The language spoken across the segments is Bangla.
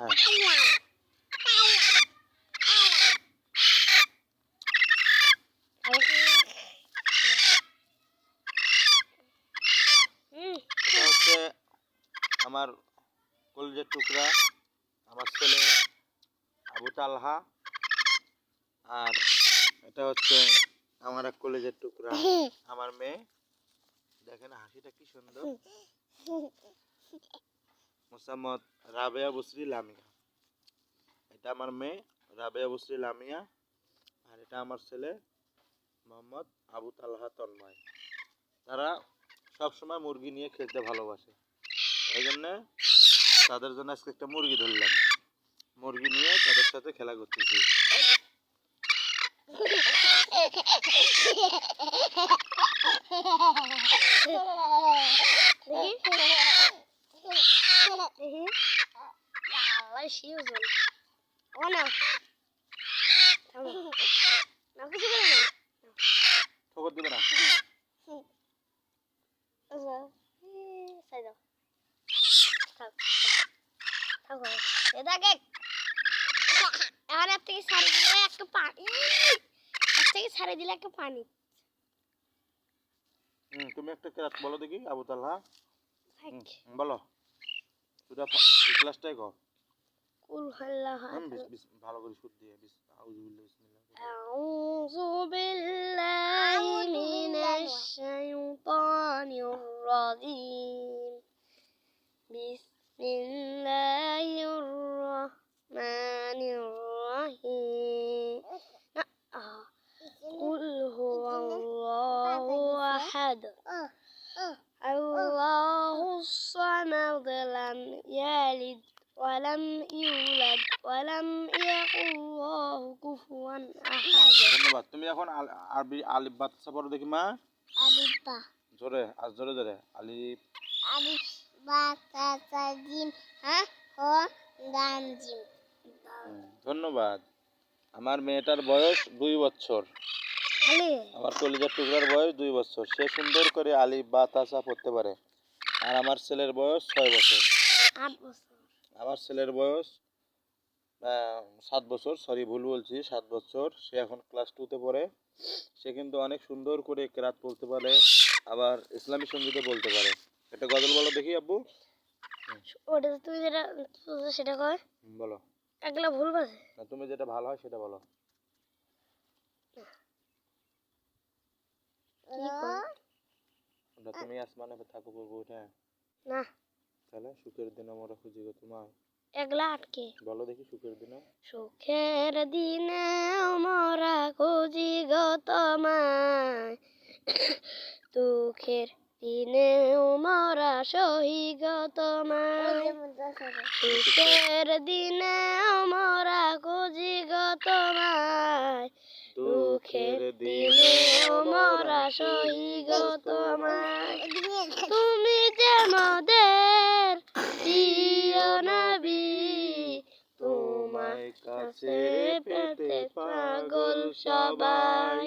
হ্যাঁ এটা হচ্ছে আমার কলিজার টুকরা, আমার ছেলে আবু তালহা। আর এটা হচ্ছে আমার এক কলিজার টুকরা, আমার মেয়ে। দেখেন হাসিটা কি সুন্দর। মোসাম্মদ রাবেয়া বসরি লামিয়া। এটা আমার মেয়ে রাবেয়া বসরি লামিয়া। আর এটা আমার ছেলে মোহাম্মদ আবু তালহা তন্ময়। তারা সবসময় মুরগি নিয়ে খেলতে ভালোবাসে, এই জন্যে তাদের জন্য আজকে একটা মুরগি ধরলাম। মুরগি নিয়ে তাদের সাথে খেলা করতেছি। ঠোকর দিবে না। তুমি একটা ক্লাস বলো দেখি আবু তালহা, বলো সুরা ক্লাসটাই কর। কুল হুয়াল্লাহু ভালো করে সুর দিয়ে বিসমিল্লাহ। আউযু বিল্লাহি মিনাশ শাইতানির রাজিম। বিসমিল্লাহির রাহমানির রাহিম। কুল হুয়াল্লাহু আহাদ আল্লাহুস সামাদ লাম ইয়ালিদ ওয়ালাম ইউলাদ ওয়ালাম ইয়াকুল্লাহু কুফুয়ান আহাদ। ধন্যবাদ। তুমি এখন আরবি আলিফ বা তা পড়ো দেখি মা। আলিফ বা জোরে আজ জোরে জোরে আলিফ আলিফ বা তা তা জিম হ্যাঁ হ দাম জিম। ধন্যবাদ। আমার মেয়েটার বয়স 2 বছর। আমার কলিজার টুকরার বয়স 2 বছর। সে সুন্দর করে আলিফ বা তা সা পড়তে পারে। আর আমার ছেলের বয়স 6 বছর। 8 বছর। আমার ছেলের বয়স 7 বছর, সরি ভুল বলছি, 7 বছর। সে এখন ক্লাস 2-তে পড়ে। সে কিন্তু অনেক সুন্দর করে কেরাত বলতে পারে, আবার ইসলামী সঙ্গীতও বলতে পারে। একটা গজল বলো দেখি আব্বু। ওটা তুমি যেটা সেটা কয় বলো। একলা ভুল বাজে না, তুমি যেটা ভালো হয় সেটা বলো। তুমি আসমানে থাকো প্রভু উঠে না, তাহলে সুখের দিন আমরা খুঁজি গো তোমায়। একলা আটকে বলো দেখি সুখের দিনে। সুখের দিনে আমরা খুঁজি গো তোমায়, দুঃখের দিনে আমরা সহি গো তোমায়। সুখের দিনে আমরা খুঁজি গো তোমায়, দুঃখের দিনে আমরা সহি গো তোমায়। তুমি যে মোদের প্রিয় নবী, তোমায় কাছে পেতে পাগল সবাই।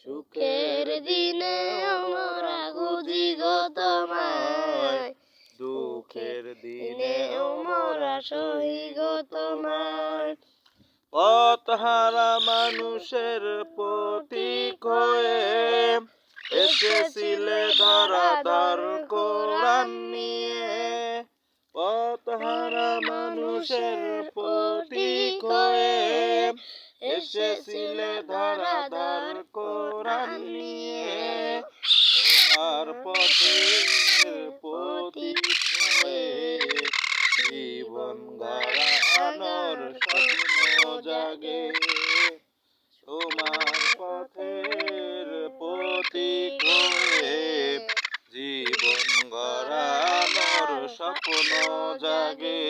সুখের দিনে আমরা খুঁজি গো তোমায়, দুঃখের দিনে আমরা সহি গো তোমায়। পথহারা মানুষের প্রতীক হয়ে এসেছিলে ধরাধার কোরআন নিয়ে। পথহারা মানুষের প্রতীক হয়ে এসেছিলে ধরাধার কোরআন নিয়ে। তোমার পথের প্রতীক হয়ে জীবন গড়ানোর স্বপ্ন জাগে। তোমার পথের প্রতীক হয়ে জীবন গড়ানোর স্বপ্ন জাগে।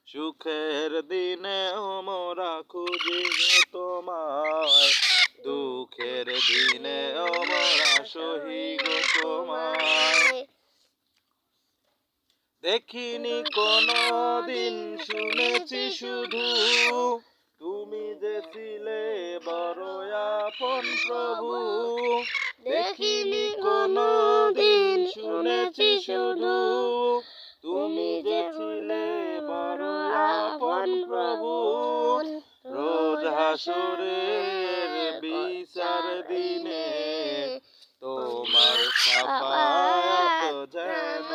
সুখের দিনে মোরা খুঁজি তোমায়, দুঃখের দিনে মোরা সহি গো তোমায়। দেখিনি কোনো দিন শুনেছি শুধু, তুমি যে ছিলে বড় আপন প্রভু। দেখিনি কোনো দিন শুনেছি শুধু, তুমি যে ছিলে বড় হাসরের বিচার দিনে তোমার সাফায়াত যেন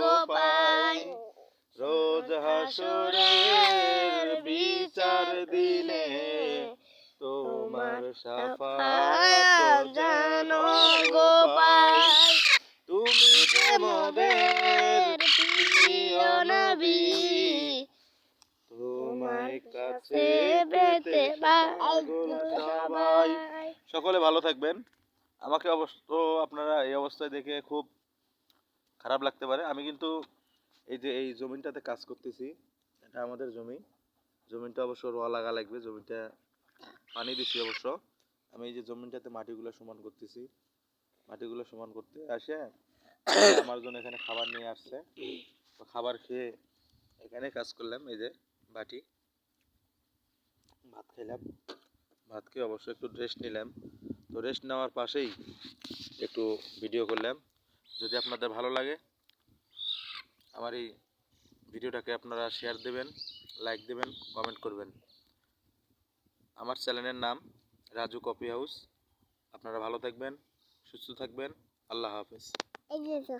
গো পাই। রোজ হাসরের বিচার দিনে তোমার সাফায়াত যেন গো পাই। তুমি যে মোদের প্রিয় নবী, তোমায় কাছে পেতে পাগল সবাই। সকলে ভালো থাকবেন। আমাকে অবশ্য আপনারা এই অবস্থায় দেখে খুব খারাপ লাগতে পারে। আমি কিন্তু এই যে এই জমিটাতে কাজ করতেছি, এটা আমাদের জমি। জমিটা অবশ্য রোয়া লাগা লাগবে, জমিটা পানি দিছি অবশ্য। আমি এই যে জমিটাতে মাটিগুলো সমান করতেছি, মাটিগুলো সমান করতে আসে আমার জন্য এখানে খাবার নিয়ে আসছে। তো খাবার খেয়ে এখানে কাজ করলাম। এই যে বাটি, ভাত খেলাম, ভাত খেয়ে অবশ্য একটু রেস্ট নিলাম। তো রেস্ট নেওয়ার পাশেই একটু ভিডিও করলাম। যদি আপনাদের ভালো লাগে আমার এই ভিডিওটাকে আপনারা শেয়ার দেবেন, লাইক দেবেন, কমেন্ট করবেন। আমার চ্যানেলের নাম রাজু কফি হাউস। আপনারা ভালো থাকবেন, সুস্থ থাকবেন। আল্লাহ হাফেজ। এই যে